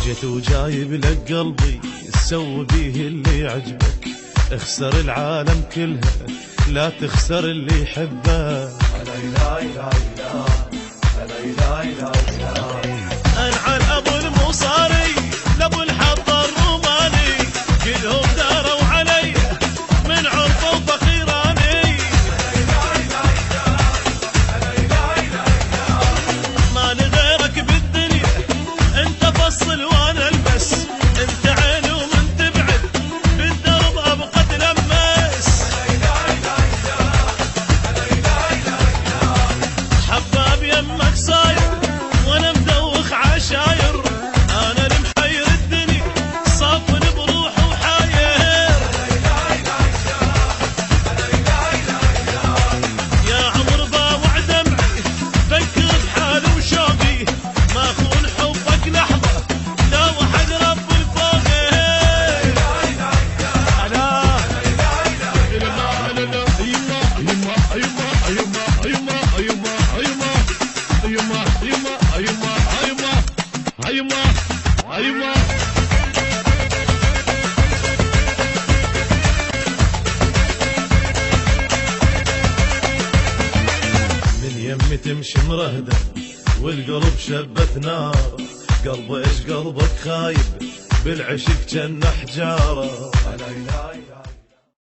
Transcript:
جيت وجايب لك قلبي سوي بيه اللي يعجبك، اخسر العالم كلها لا تخسر اللي يحبك. انعل ابو المصاري لابو الحضر الروماني، كلهم داروا علي من عرفه وفقيراني. ما لغيرك بالدنيا انت فصل وانا البس، انت عين ومن تبعد بالدرب ابقى تلمس. حباب يمك صاير وانا مدوخ عشاير، انا المحير الدنيا صافن بروح وحاير. يا عمر باوع دمعي فكر بحالي وشوقي، ما اخون حبك لحظه لا وحد رب الفوقي. من يمي تمشي مرهدة والقلب شبت نار، قلب ايش قلبك خايب بالعشق جنة حجارة.